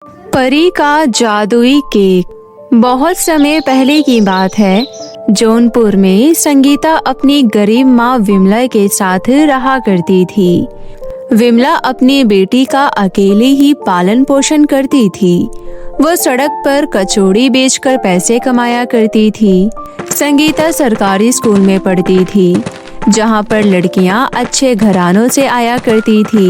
परी का जादुई केक। बहुत समय पहले की बात है। जौनपुर में संगीता अपनी गरीब माँ विमला के साथ रहा करती थी। विमला अपनी बेटी का अकेले ही पालन पोषण करती थी। वो सड़क पर कचौड़ी बेचकर पैसे कमाया करती थी। संगीता सरकारी स्कूल में पढ़ती थी, जहाँ पर लड़कियाँ अच्छे घरानों से आया करती थी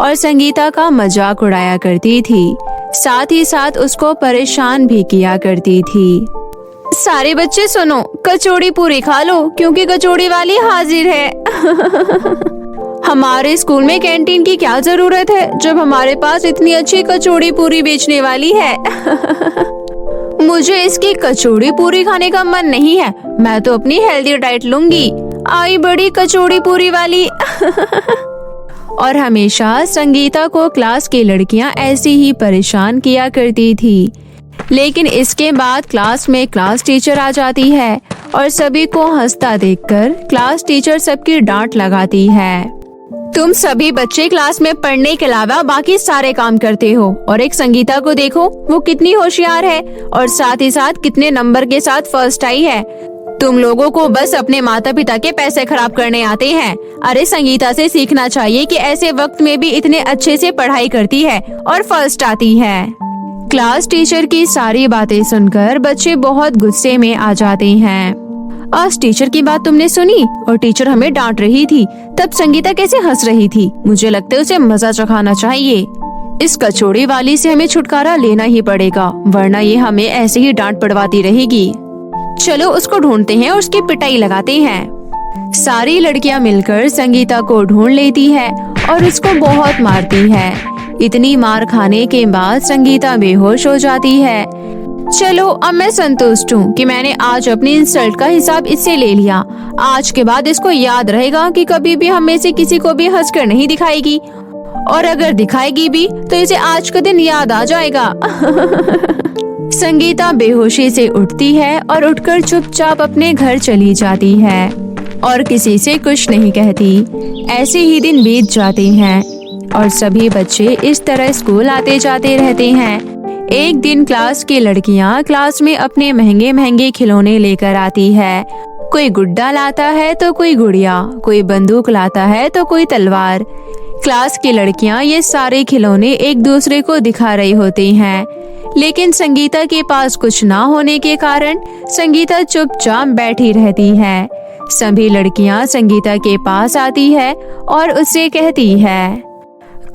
और संगीता का मजाक उड़ाया करती थी। साथ ही साथ उसको परेशान भी किया करती थी। सारे बच्चे सुनो, कचौड़ी पूरी खा लो क्योंकि कचौड़ी वाली हाजिर है। हमारे स्कूल में कैंटीन की क्या जरूरत है जब हमारे पास इतनी अच्छी कचौड़ी पूरी बेचने वाली है। मुझे इसकी कचौड़ी पूरी खाने का मन नहीं है, मैं तो अपनी हेल्दी डाइट लूंगी। आई बड़ी कचौड़ी पूरी वाली। और हमेशा संगीता को क्लास की लड़कियां ऐसे ही परेशान किया करती थी। लेकिन इसके बाद क्लास में क्लास टीचर आ जाती है और सभी को हंसता देखकर क्लास टीचर सबकी डांट लगाती है। तुम सभी बच्चे क्लास में पढ़ने के अलावा बाकी सारे काम करते हो और एक संगीता को देखो, वो कितनी होशियार है और साथ ही साथ कितने नंबर के साथ फर्स्ट आई है। तुम लोगों को बस अपने माता पिता के पैसे खराब करने आते हैं। अरे संगीता से सीखना चाहिए कि ऐसे वक्त में भी इतने अच्छे से पढ़ाई करती है और फर्स्ट आती है। क्लास टीचर की सारी बातें सुनकर बच्चे बहुत गुस्से में आ जाते हैं। आज टीचर की बात तुमने सुनी और टीचर हमें डांट रही थी, तब संगीता कैसे हंस रही थी। मुझे लगता है उसे मजा चखाना चाहिए। इस कचौड़ी वाली से हमें छुटकारा लेना ही पड़ेगा, वरना ये हमें ऐसे ही डांट पड़वाती रहेगी। चलो उसको ढूंढते हैं और उसकी पिटाई लगाते हैं। सारी लड़कियां मिलकर संगीता को ढूंढ लेती है और उसको बहुत मारती है। इतनी मार खाने के बाद संगीता बेहोश हो जाती है। चलो अब मैं संतुष्ट हूँ कि मैंने आज अपनी इंसल्ट का हिसाब इससे ले लिया। आज के बाद इसको याद रहेगा कि कभी भी हम में से किसी को भी हंसकर नहीं दिखाएगी, और अगर दिखाएगी भी तो इसे आज का दिन याद आ जाएगा। संगीता बेहोशी से उठती है और उठकर चुपचाप अपने घर चली जाती है और किसी से कुछ नहीं कहती। ऐसे ही दिन बीत जाते हैं और सभी बच्चे इस तरह स्कूल आते जाते रहते हैं। एक दिन क्लास की लड़कियां क्लास में अपने महंगे महंगे खिलौने लेकर आती है। कोई गुड्डा लाता है तो कोई गुड़िया, कोई बंदूक लाता है तो कोई तलवार। क्लास की लड़कियां ये सारे खिलौने एक दूसरे को दिखा रही होती हैं, लेकिन संगीता के पास कुछ ना होने के कारण संगीता चुपचाप बैठी रहती है। सभी लड़कियां संगीता के पास आती है और उससे कहती है,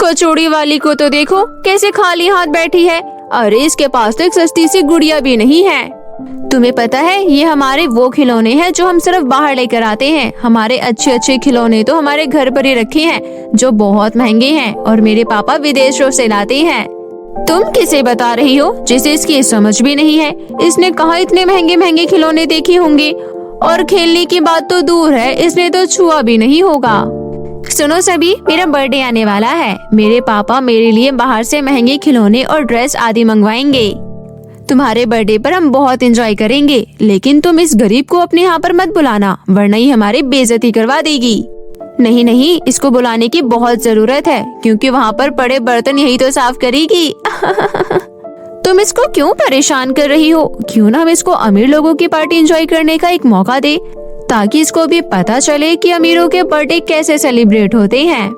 कचौड़ी वाली को तो देखो कैसे खाली हाथ बैठी है। अरे इसके पास तो एक सस्ती सी गुड़िया भी नहीं है। तुम्हें पता है ये हमारे वो खिलौने हैं जो हम सिर्फ बाहर लेकर आते हैं। हमारे अच्छे अच्छे खिलौने तो हमारे घर पर ही रखे हैं जो बहुत महंगे हैं और मेरे पापा विदेशों से लाते हैं। तुम किसे बता रही हो जिसे इसकी समझ भी नहीं है। इसने कहाँ इतने महंगे महंगे खिलौने देखे होंगे, और खेलने की बात तो दूर है, इसने तो छुआ भी नहीं होगा। सुनो सभी, मेरा बर्थडे आने वाला है। मेरे पापा मेरे लिए बाहर से महंगे खिलौने और ड्रेस आदि मंगवाएंगे। तुम्हारे बर्थडे पर हम बहुत एंजॉय करेंगे, लेकिन तुम इस गरीब को अपने यहाँ पर मत बुलाना, वरना ये हमारी बेइज्जती करवा देगी। नहीं नहीं, इसको बुलाने की बहुत जरूरत है क्योंकि वहाँ पर पड़े बर्तन यही तो साफ करेगी। तुम इसको क्यों परेशान कर रही हो? क्यों ना हम इसको अमीर लोगों की पार्टी एंजॉय करने का एक मौका दे, ताकि इसको भी पता चले कि अमीरों के बर्थडे कैसे सेलिब्रेट होते हैं।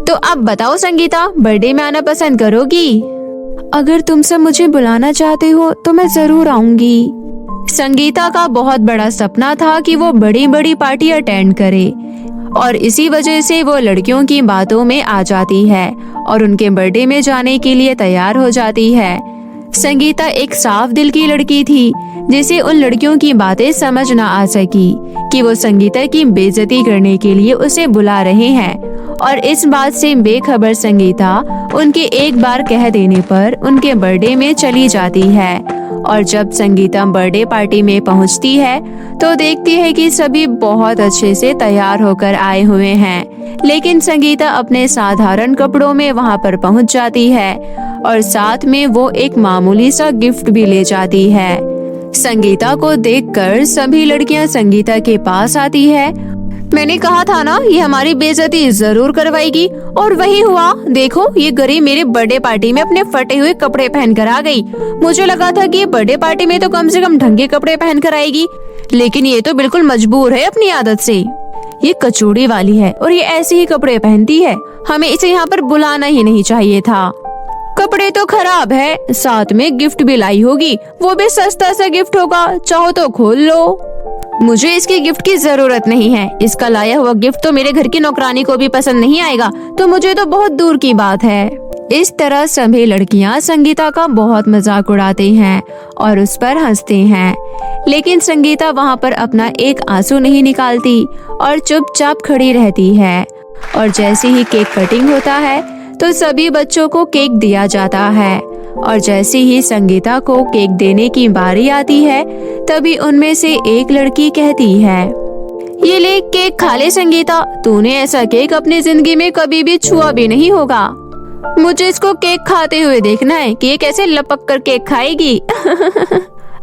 तो अब बताओ संगीता, बर्थडे में आना पसंद करोगी? अगर तुम सब मुझे बुलाना चाहते हो तो मैं जरूर आऊंगी। संगीता का बहुत बड़ा सपना था कि वो बड़ी बड़ी पार्टी अटेंड करे, और इसी वजह से वो लड़कियों की बातों में आ जाती है और उनके बर्थडे में जाने के लिए तैयार हो जाती है। संगीता एक साफ दिल की लड़की थी, जिसे उन लड़कियों की बातें समझ न आ सकी कि वो संगीता की बेइज्जती करने के लिए उसे बुला रहे हैं, और इस बात से बेखबर संगीता उनके एक बार कह देने पर उनके बर्थडे में चली जाती है। और जब संगीता बर्थडे पार्टी में पहुंचती है तो देखती है कि सभी बहुत अच्छे से तैयार होकर आए हुए हैं, लेकिन संगीता अपने साधारण कपड़ों में वहां पर पहुंच जाती है और साथ में वो एक मामूली सा गिफ्ट भी ले जाती है। संगीता को देखकर सभी लड़कियां संगीता के पास आती है मैंने कहा था ना, ये हमारी बेइज्जती जरूर करवाएगी, और वही हुआ। देखो, ये गरीब मेरे बर्थडे पार्टी में अपने फटे हुए कपड़े पहन कर आ गई। मुझे लगा था कि ये बर्थडे पार्टी में तो कम से कम ढंग के कपड़े पहन कर आएगी, लेकिन ये तो बिल्कुल मजबूर है अपनी आदत से। ये कचौड़ी वाली है और ये ऐसे ही कपड़े पहनती है। हमें इसे यहाँ पर बुलाना ही नहीं चाहिए था। कपड़े तो खराब है, साथ में गिफ्ट भी लाई होगी, वो भी सस्ता सा गिफ्ट होगा, चाहो तो खोल लो। मुझे इसकी गिफ्ट की जरूरत नहीं है। इसका लाया हुआ गिफ्ट तो मेरे घर की नौकरानी को भी पसंद नहीं आएगा, तो मुझे तो बहुत दूर की बात है। इस तरह सभी लड़कियां संगीता का बहुत मजाक उड़ाते हैं और उस पर हंसते हैं, लेकिन संगीता वहां पर अपना एक आंसू नहीं निकालती और चुपचाप खड़ी रहती है। और जैसे ही केक कटिंग होता है तो सभी बच्चों को केक दिया जाता है, और जैसे ही संगीता को केक देने की बारी आती है तभी उनमें से एक लड़की कहती है, ये ले केक खा ले संगीता, तूने ऐसा केक अपनी जिंदगी में कभी भी छुआ भी नहीं होगा। मुझे इसको केक खाते हुए देखना है कि ये कैसे लपक कर केक खाएगी।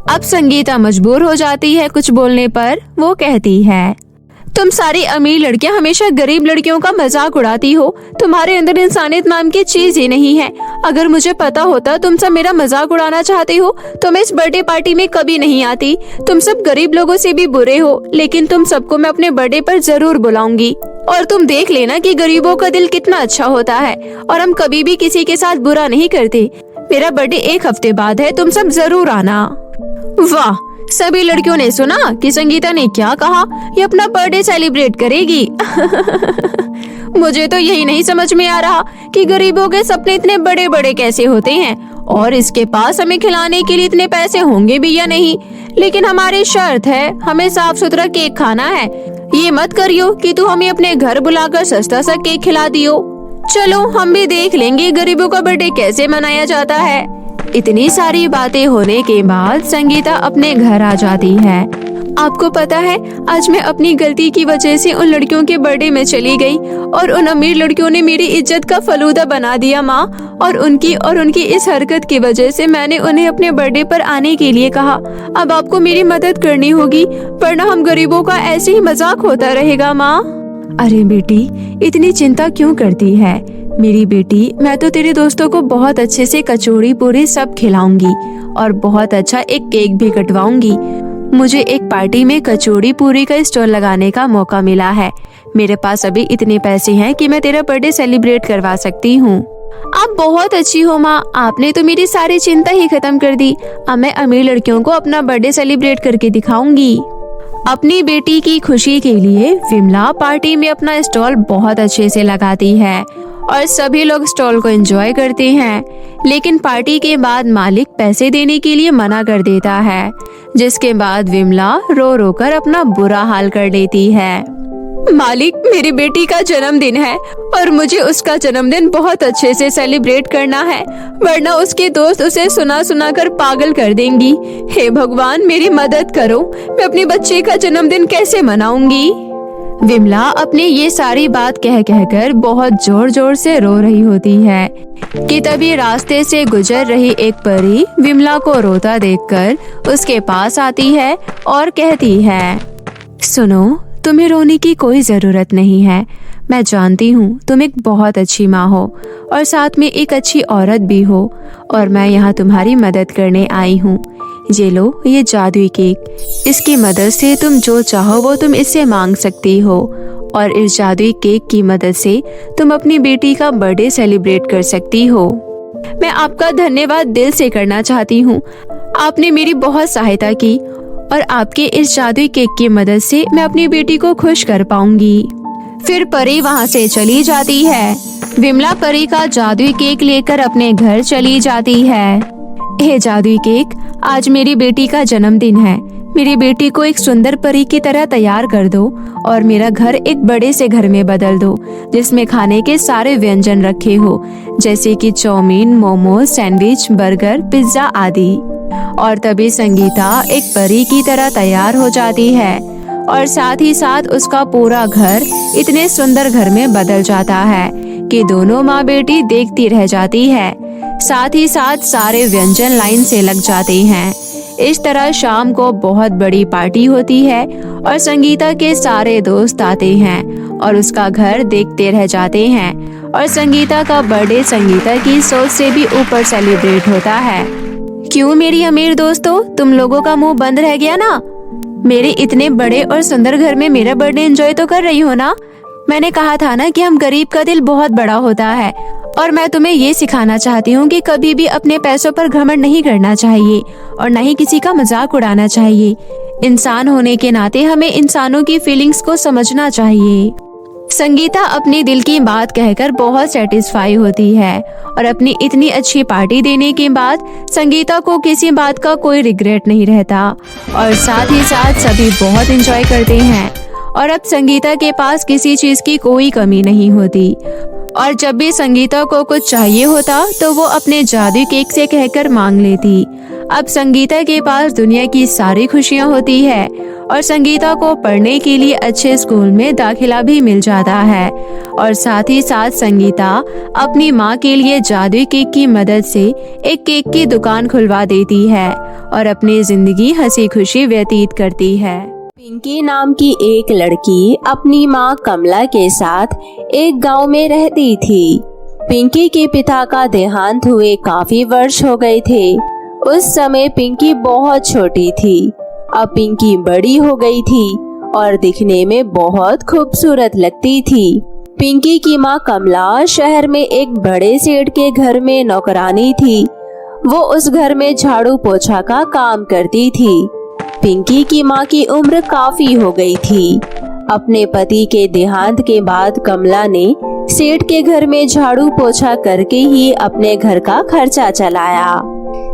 अब संगीता मजबूर हो जाती है कुछ बोलने पर। वो कहती है, तुम सारी अमीर लड़कियां हमेशा गरीब लड़कियों का मजाक उड़ाती हो। तुम्हारे अंदर इंसानियत नाम की चीज ही नहीं है। अगर मुझे पता होता तुम सब मेरा मजाक उड़ाना चाहते हो तो मैं इस बर्थडे पार्टी में कभी नहीं आती। तुम सब गरीब लोगों से भी बुरे हो, लेकिन तुम सबको मैं अपने बर्थडे पर जरूर बुलाऊंगी। और तुम देख लेना कि गरीबों का दिल कितना अच्छा होता है, और हम कभी भी किसी के साथ बुरा नहीं करते। मेरा बर्थडे 1 हफ्ते बाद है, तुम सब जरूर आना। वाह, सभी लड़कियों ने सुना कि संगीता ने क्या कहा, ये अपना बर्थडे सेलिब्रेट करेगी। मुझे तो यही नहीं समझ में आ रहा कि गरीबों के सपने इतने बड़े बड़े कैसे होते हैं, और इसके पास हमें खिलाने के लिए इतने पैसे होंगे भी या नहीं। लेकिन हमारी शर्त है, हमें साफ सुथरा केक खाना है। ये मत करियो कि तू हमें अपने घर बुलाकर सस्ता सा केक खिला दियो। चलो हम भी देख लेंगे गरीबों का बर्थडे कैसे मनाया जाता है। इतनी सारी बातें होने के बाद संगीता अपने घर आ जाती है। आपको पता है, आज मैं अपनी गलती की वजह से उन लड़कियों के बर्थडे में चली गई और उन अमीर लड़कियों ने मेरी इज्जत का फलूदा बना दिया माँ। और उनकी इस हरकत की वजह से मैंने उन्हें अपने बर्थडे पर आने के लिए कहा। अब आपको मेरी मदद करनी होगी, वरना हम गरीबों का ऐसे ही मजाक होता रहेगा माँ। अरे बेटी, इतनी चिंता क्यों करती है मेरी बेटी? मैं तो तेरे दोस्तों को बहुत अच्छे से कचौड़ी पूरी सब खिलाऊंगी और बहुत अच्छा एक केक भी कटवाऊंगी। मुझे एक पार्टी में कचौड़ी पूरी का स्टॉल लगाने का मौका मिला है। मेरे पास अभी इतने पैसे हैं कि मैं तेरा बर्थडे सेलिब्रेट करवा सकती हूँ। आप बहुत अच्छी हो माँ, आपने तो मेरी सारी चिंता ही खत्म कर दी। अब मैं अमीर लड़कियों को अपना बर्थडे सेलिब्रेट करके दिखाऊंगी। अपनी बेटी की खुशी के लिए विमला पार्टी में अपना स्टॉल बहुत अच्छे से लगाती है और सभी लोग स्टॉल को एंजॉय करते हैं। लेकिन पार्टी के बाद मालिक पैसे देने के लिए मना कर देता है, जिसके बाद विमला रो रो कर अपना बुरा हाल कर लेती है। मालिक, मेरी बेटी का जन्मदिन है और मुझे उसका जन्मदिन बहुत अच्छे से सेलिब्रेट करना है, वरना उसके दोस्त उसे सुना सुना कर पागल कर देंगी। हे भगवान, मेरी मदद करो, मैं अपने बच्चे का जन्मदिन कैसे मनाऊंगी? विमला अपनी ये सारी बात कह कहकर बहुत जोर जोर से रो रही होती है कि तभी रास्ते से गुजर रही एक परी विमला को रोता देखकर उसके पास आती है और कहती है, सुनो, तुम्हें रोने की कोई जरूरत नहीं है। मैं जानती हूँ तुम एक बहुत अच्छी माँ हो और साथ में एक अच्छी औरत भी हो, और मैं यहाँ तुम्हारी मदद करने आई हूँ। ये लो, ये जादुई केक, इसकी मदद से तुम जो चाहो वो तुम इससे मांग सकती हो, और इस जादुई केक की मदद से तुम अपनी बेटी का बर्थडे सेलिब्रेट कर सकती हो। मैं आपका धन्यवाद दिल से करना चाहती हूँ। आपने मेरी बहुत सहायता की और आपके इस जादुई केक की मदद से मैं अपनी बेटी को खुश कर पाऊंगी। फिर परी वहाँ से चली जाती है। विमला परी का जादुई केक लेकर अपने घर चली जाती है। हे जादुई केक, आज मेरी बेटी का जन्मदिन है। मेरी बेटी को एक सुंदर परी की तरह तैयार कर दो और मेरा घर एक बड़े से घर में बदल दो, जिसमें खाने के सारे व्यंजन रखे हो, जैसे कि chow mein, momos, sandwich, burger, pizza आदि। और तभी संगीता एक परी की तरह तैयार हो जाती है और साथ ही साथ उसका पूरा घर इतने सुंदर घर में बदल जाता है कि दोनों माँ बेटी देखती रह जाती है। साथ ही साथ सारे व्यंजन लाइन से लग जाते हैं। इस तरह शाम को बहुत बड़ी पार्टी होती है और संगीता के सारे दोस्त आते हैं और उसका घर देखते रह जाते हैं और संगीता का बर्थडे संगीता की सोच से भी ऊपर सेलिब्रेट होता है। क्यों मेरी अमीर दोस्तों, तुम लोगों का मुंह बंद रह गया ना? मेरे इतने बड़े और सुंदर घर में मेरा बर्थडे एंजॉय तो कर रही हो ना? मैंने कहा था ना कि हम गरीब का दिल बहुत बड़ा होता है और मैं तुम्हें ये सिखाना चाहती हूँ कि कभी भी अपने पैसों पर घमंड नहीं करना चाहिए और न ही किसी का मजाक उड़ाना चाहिए। इंसान होने के नाते हमें इंसानों की फीलिंग्स को समझना चाहिए। संगीता अपने दिल की बात कहकर बहुत सेटिस्फाई होती है और अपनी इतनी अच्छी पार्टी देने के बाद संगीता को किसी बात का कोई रिग्रेट नहीं रहता और साथ ही साथ सभी बहुत एंजॉय करते हैं और अब संगीता के पास किसी चीज की कोई कमी नहीं होती। और जब भी संगीता को कुछ चाहिए होता तो वो अपने जादू केक से कहकर मांग लेती। अब संगीता के पास दुनिया की सारी खुशियाँ होती है और संगीता को पढ़ने के लिए अच्छे स्कूल में दाखिला भी मिल जाता है और साथ ही साथ संगीता अपनी माँ के लिए जादुई केक की मदद से एक केक की दुकान खुलवा देती है और अपनी जिंदगी हंसी खुशी व्यतीत करती है। पिंकी नाम की एक लड़की अपनी माँ कमला के साथ एक गांव में रहती थी। पिंकी के पिता का देहांत हुए काफी वर्ष हो गए थे। उस समय पिंकी बहुत छोटी थी। अब पिंकी बड़ी हो गई थी और दिखने में बहुत खूबसूरत लगती थी। पिंकी की माँ कमला शहर में एक बड़े सेठ के घर में नौकरानी थी। वो उस घर में झाड़ू पोछा का काम करती थी। पिंकी की माँ की उम्र काफी हो गई थी। अपने पति के देहांत के बाद कमला ने सेठ के घर में झाड़ू पोछा करके ही अपने घर का खर्चा चलाया।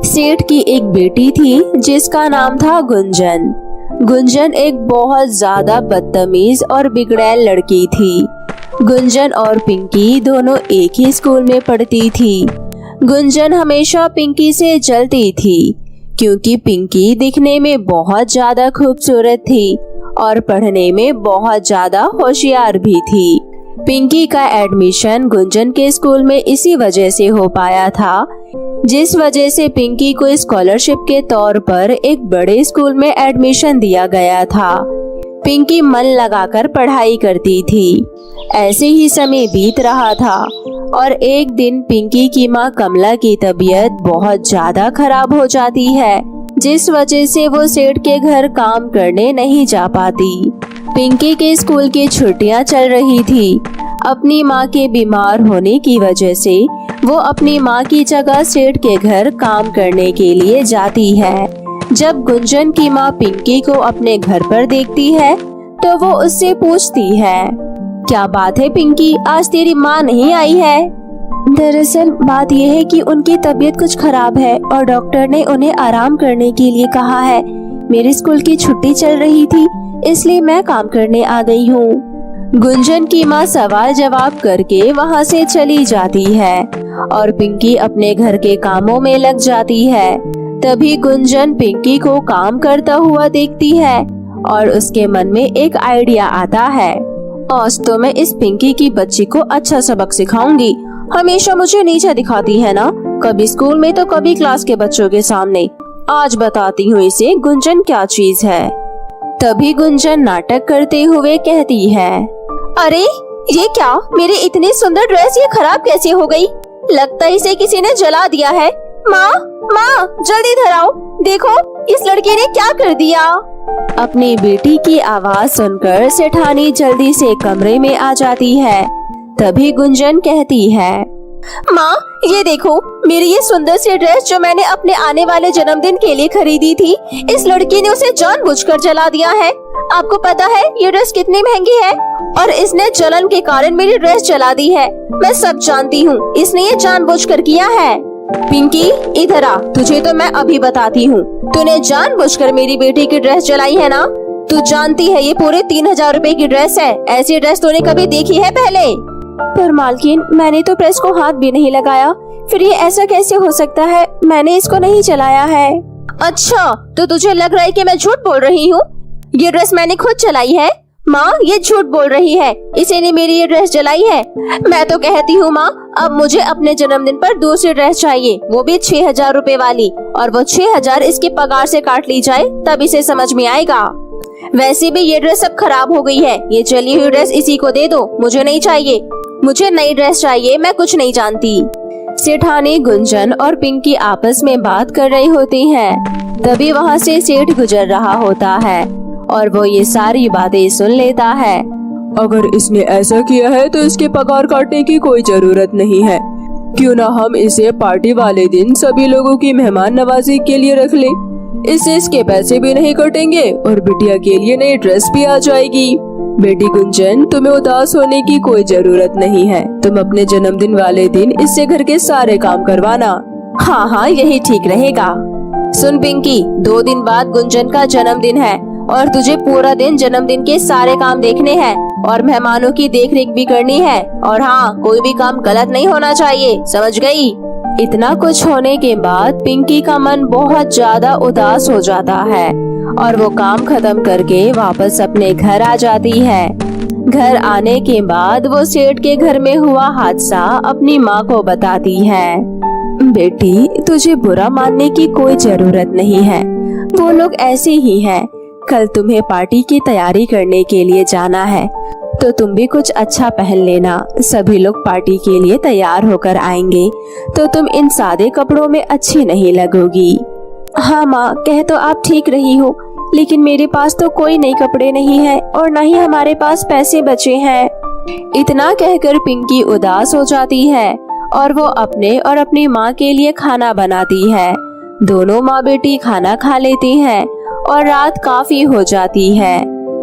सेठ की एक बेटी थी जिसका नाम था गुंजन। गुंजन एक बहुत ज्यादा बदतमीज और बिगड़ैल लड़की थी। गुंजन और पिंकी दोनों एक ही स्कूल में पढ़ती थी। गुंजन हमेशा पिंकी से जलती थी क्योंकि पिंकी दिखने में बहुत ज्यादा खूबसूरत थी और पढ़ने में बहुत ज्यादा होशियार भी थी। पिंकी का एडमिशन गुंजन के स्कूल में इसी वजह से हो पाया था, जिस वजह से पिंकी को स्कॉलरशिप के तौर पर एक बड़े स्कूल में एडमिशन दिया गया था। पिंकी मन लगाकर पढ़ाई करती थी। ऐसे ही समय बीत रहा था और एक दिन पिंकी की माँ कमला की तबीयत बहुत ज्यादा खराब हो जाती है, जिस वजह से वो सेठ के घर काम करने नहीं जा पाती। पिंकी के स्कूल की छुट्टियां चल रही थी। अपनी माँ के बीमार होने की वजह से वो अपनी माँ की जगह सेठ के घर काम करने के लिए जाती है। जब गुंजन की माँ पिंकी को अपने घर पर देखती है तो वो उससे पूछती है, क्या बात है पिंकी, आज तेरी माँ नहीं आई है? दरअसल बात यह है कि उनकी तबीयत कुछ खराब है और डॉक्टर ने उन्हें आराम करने के लिए कहा है। मेरे स्कूल की छुट्टी चल रही थी इसलिए मैं काम करने आ गई हूँ। गुंजन की माँ सवाल जवाब करके वहाँ से चली जाती है और पिंकी अपने घर के कामों में लग जाती है। तभी गुंजन पिंकी को काम करता हुआ देखती है और उसके मन में एक आइडिया आता है। आज तो मैं इस पिंकी की बच्ची को अच्छा सबक सिखाऊंगी। हमेशा मुझे नीचा दिखाती है ना, कभी स्कूल में तो कभी क्लास के बच्चों के सामने। आज बताती हूँ इसे गुंजन क्या चीज है। तभी गुंजन नाटक करते हुए कहती है, अरे ये क्या, मेरी इतनी सुंदर ड्रेस ये खराब कैसे हो गई? लगता है इसे किसी ने जला दिया है। माँ माँ जल्दी इधर आओ, देखो इस लड़के ने क्या कर दिया। अपनी बेटी की आवाज सुनकर सेठानी जल्दी से कमरे में आ जाती है। तभी गुंजन कहती है, माँ ये देखो, मेरी ये सुंदर सी ड्रेस जो मैंने अपने आने वाले जन्मदिन के लिए खरीदी थी, इस लड़की ने उसे जानबूझकर जला दिया है। आपको पता है ये ड्रेस कितनी महंगी है और इसने जलन के कारण मेरी ड्रेस जला दी है। मैं सब जानती हूँ, इसने ये जानबूझकर किया है। पिंकी इधर आ, तुझे तो मैं अभी बताती हूँ। तूने जानबूझकर मेरी बेटी की ड्रेस जलाई है ना? तू जानती है ये पूरे 3000 रुपए की ड्रेस है। ऐसी ड्रेस तूने कभी देखी है पहले? पर मालकिन, मैंने तो प्रेस को हाथ भी नहीं लगाया, फिर ये ऐसा कैसे हो सकता है? मैंने इसको नहीं चलाया है। अच्छा, तो तुझे लग रहा है कि मैं झूठ बोल रही हूँ? ये ड्रेस मैंने खुद चलाई है। माँ ये झूठ बोल रही है, इसी ने मेरी ये ड्रेस जलाई है। मैं तो कहती हूँ माँ, अब मुझे अपने जन्मदिन पर दूसरी ड्रेस चाहिए, वो भी 6,000 रुपए वाली, और वो 6,000 इसके पगार से काट ली जाए, तब इसे समझ में आएगा। वैसे भी ये ड्रेस अब खराब हो गई है, ये जली हुई ड्रेस इसी को दे दो, मुझे नहीं चाहिए, मुझे नई ड्रेस चाहिए, मैं कुछ नहीं जानती। सेठानी गुंजन और पिंकी आपस में बात कर रही होती हैं। तभी वहाँ से सेठ गुजर रहा होता है और वो ये सारी बातें सुन लेता है। अगर इसने ऐसा किया है तो इसके पगार काटने की कोई जरूरत नहीं है। क्यों ना हम इसे पार्टी वाले दिन सभी लोगों की मेहमान नवाजी के लिए रख ले। इससे इसके पैसे भी नहीं कटेंगे और बिटिया के लिए नई ड्रेस भी आ जाएगी। बेटी गुंजन, तुम्हें उदास होने की कोई जरूरत नहीं है। तुम अपने जन्मदिन वाले दिन इससे घर के सारे काम करवाना। हाँ हाँ, यही ठीक रहेगा। सुन पिंकी, 2 दिन बाद गुंजन का जन्मदिन है और तुझे पूरा दिन जन्मदिन के सारे काम देखने हैं और मेहमानों की देखरेख भी करनी है। और हाँ, कोई भी काम गलत नहीं होना चाहिए, समझ गई? इतना कुछ होने के बाद पिंकी का मन बहुत ज्यादा उदास हो जाता है और वो काम खत्म करके वापस अपने घर आ जाती है। घर आने के बाद वो सेठ के घर में हुआ हादसा अपनी माँ को बताती है। बेटी, तुझे बुरा मानने की कोई जरूरत नहीं है, वो लोग ऐसे ही हैं। कल तुम्हें पार्टी की तैयारी करने के लिए जाना है तो तुम भी कुछ अच्छा पहन लेना। सभी लोग पार्टी के लिए तैयार होकर आएंगे तो तुम इन सादे कपड़ों में अच्छी नहीं लगोगी। हाँ माँ, कह तो आप ठीक रही हो, लेकिन मेरे पास तो कोई नए कपड़े नहीं है और न ही हमारे पास पैसे बचे हैं। इतना कहकर पिंकी उदास हो जाती है और वो अपने और अपनी माँ के लिए खाना बनाती है। दोनों माँ बेटी खाना खा लेती हैं और रात काफी हो जाती है।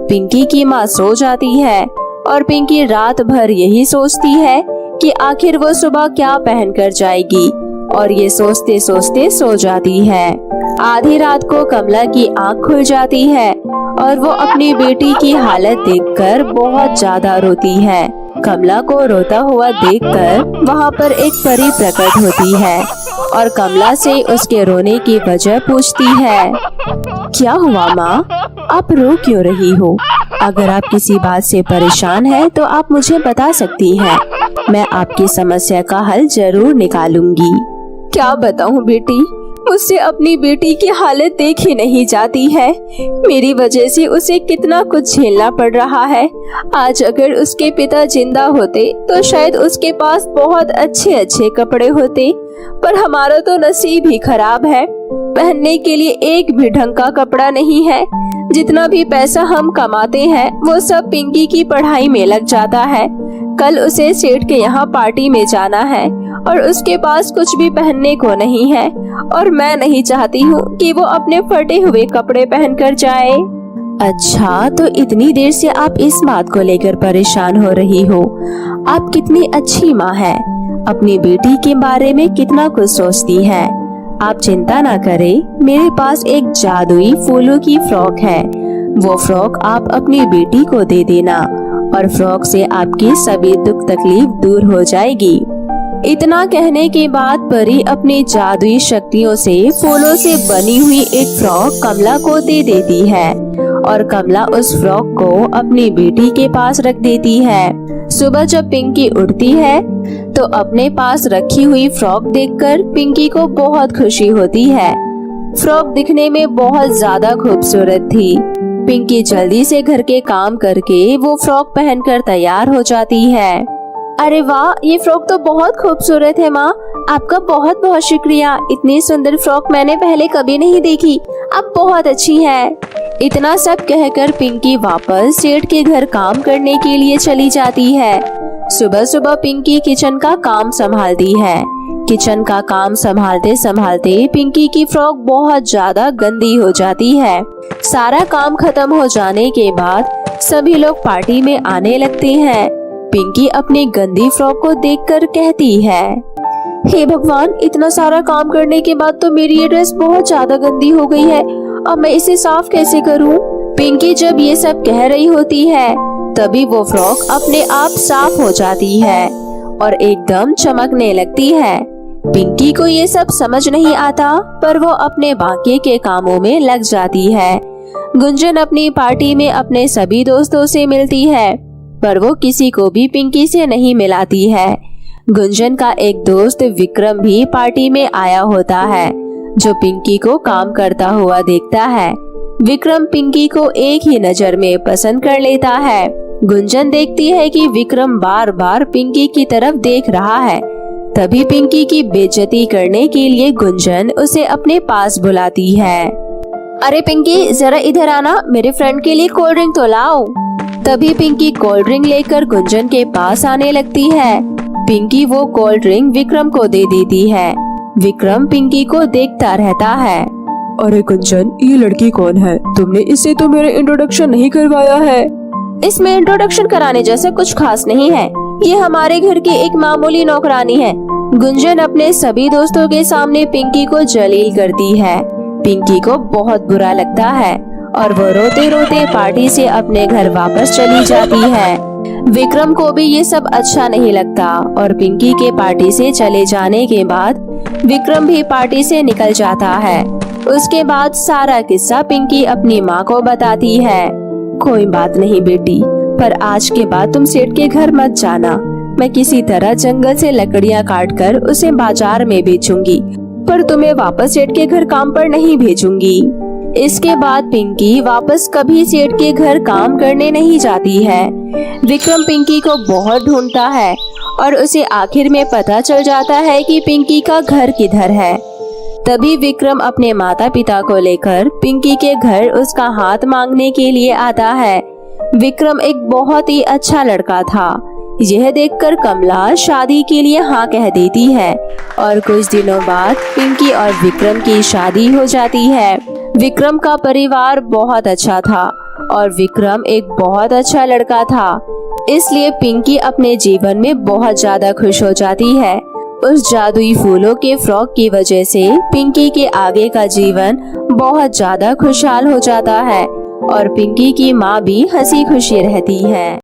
पिंकी की माँ सो जाती है और पिंकी रात भर यही सोचती है कि आखिर वो सुबह क्या पहनकर जाएगी, और ये सोचते सोचते सो जाती है। आधी रात को कमला की आँख खुल जाती है और वो अपनी बेटी की हालत देखकर बहुत ज्यादा रोती है। कमला को रोता हुआ देखकर वहाँ पर एक परी प्रकट होती है और कमला से उसके रोने की वजह पूछती है। क्या हुआ माँ, आप रो क्यों रही हो? अगर आप किसी बात से परेशान हैं तो आप मुझे बता सकती हैं, मैं आपकी समस्या का हल जरूर निकालूंगी। क्या बताऊं बेटी, मुझसे अपनी बेटी की हालत देखी नहीं जाती है। मेरी वजह से उसे कितना कुछ झेलना पड़ रहा है। आज अगर उसके पिता जिंदा होते तो शायद उसके पास बहुत अच्छे अच्छे कपड़े होते, पर हमारा तो नसीब ही खराब है। पहनने के लिए एक भी ढंग का कपड़ा नहीं है। जितना भी पैसा हम कमाते हैं वो सब पिंकी की पढ़ाई में लग जाता है। कल उसे सेठ के यहाँ पार्टी में जाना है और उसके पास कुछ भी पहनने को नहीं है, और मैं नहीं चाहती हूँ कि वो अपने फटे हुए कपड़े पहनकर जाए। अच्छा, तो इतनी देर से आप इस बात को लेकर परेशान हो रही हो। आप कितनी अच्छी माँ हैं, अपनी बेटी के बारे में कितना कुछ सोचती हैं। आप चिंता ना करें, मेरे पास एक जादुई फूलों की फ्रॉक है। वो फ्रॉक आप अपनी बेटी को दे देना और फ्रॉक से आपकी सभी दुख तकलीफ दूर हो जाएगी। इतना कहने के बाद परी अपनी जादुई शक्तियों से फूलों से बनी हुई एक फ्रॉक कमला को दे देती है और कमला उस फ्रॉक को अपनी बेटी के पास रख देती है। सुबह जब पिंकी उठती है तो अपने पास रखी हुई फ्रॉक देखकर पिंकी को बहुत खुशी होती है। फ्रॉक दिखने में बहुत ज्यादा खूबसूरत थी। पिंकी जल्दी से घर के काम करके वो फ्रॉक पहनकर तैयार हो जाती है। अरे वाह, ये फ्रॉक तो बहुत खूबसूरत है माँ, आपका बहुत बहुत शुक्रिया। इतनी सुंदर फ्रॉक मैंने पहले कभी नहीं देखी, आप बहुत अच्छी हैं। इतना सब कहकर पिंकी वापस सेठ के घर काम करने के लिए चली जाती है। सुबह सुबह पिंकी किचन का काम संभालती है। किचन का काम संभालते संभालते पिंकी की फ्रॉक बहुत ज्यादा गंदी हो जाती है। सारा काम खत्म हो जाने के बाद सभी लोग पार्टी में आने लगते हैं। पिंकी अपनी गंदी फ्रॉक को देखकर कहती है, हे भगवान, इतना सारा काम करने के बाद तो मेरी ये ड्रेस बहुत ज्यादा गंदी हो गई है। अब मैं इसे साफ कैसे करूं? पिंकी जब ये सब कह रही होती है तभी वो फ्रॉक अपने आप साफ हो जाती है और एकदम चमकने लगती है। पिंकी को ये सब समझ नहीं आता, पर वो अपने बाकी के कामों में लग जाती है। गुंजन अपनी पार्टी में अपने सभी दोस्तों से मिलती है, पर वो किसी को भी पिंकी से नहीं मिलाती है। गुंजन का एक दोस्त विक्रम भी पार्टी में आया होता है, जो पिंकी को काम करता हुआ देखता है। विक्रम पिंकी को एक ही नजर में पसंद कर लेता है। गुंजन देखती है कि विक्रम बार बार पिंकी की तरफ देख रहा है। तभी पिंकी की बेइज्जती करने के लिए गुंजन उसे अपने पास बुलाती है। अरे पिंकी, जरा इधर आना, मेरे फ्रेंड के लिए कोल्ड ड्रिंक तो लाओ। तभी पिंकी कोल्ड ड्रिंक लेकर गुंजन के पास आने लगती है। पिंकी वो कोल्ड ड्रिंक विक्रम को दे देती है। विक्रम पिंकी को देखता रहता है। अरे गुंजन, ये लड़की कौन है? तुमने इससे तो मेरा इंट्रोडक्शन नहीं करवाया है। इसमें इंट्रोडक्शन कराने जैसा कुछ खास नहीं है। ये हमारे घर की एक मामूली नौकरानी है। गुंजन अपने सभी दोस्तों के सामने पिंकी को जलील करती है। पिंकी को बहुत बुरा लगता है और वो रोते रोते पार्टी से अपने घर वापस चली जाती है। विक्रम को भी ये सब अच्छा नहीं लगता और पिंकी के पार्टी से चले जाने के बाद विक्रम भी पार्टी से निकल जाता है। उसके बाद सारा किस्सा पिंकी अपनी माँ को बताती है। कोई बात नहीं बेटी, पर आज के बाद तुम सेठ के घर मत जाना। मैं किसी तरह जंगल से लकड़ियाँ काट कर उसे बाजार में बेचूंगी, पर तुम्हें वापस सेठ के घर काम पर नहीं भेजूंगी। इसके बाद पिंकी वापस कभी सेठ के घर काम करने नहीं जाती है। विक्रम पिंकी को बहुत ढूंढता है और उसे आखिर में पता चल जाता है कि पिंकी का घर किधर है। तभी विक्रम अपने माता पिता को लेकर पिंकी के घर उसका हाथ मांगने के लिए आता है। विक्रम एक बहुत ही अच्छा लड़का था। यह देखकर कमला शादी के लिए हाँ कह देती है और कुछ दिनों बाद पिंकी और विक्रम की शादी हो जाती है। विक्रम का परिवार बहुत अच्छा था और विक्रम एक बहुत अच्छा लड़का था, इसलिए पिंकी अपने जीवन में बहुत ज्यादा खुश हो जाती है। उस जादुई फूलों के फ्रॉक की वजह से पिंकी के आगे का जीवन बहुत ज्यादा खुशहाल हो जाता है और पिंकी की माँ भी हंसी खुशी रहती है।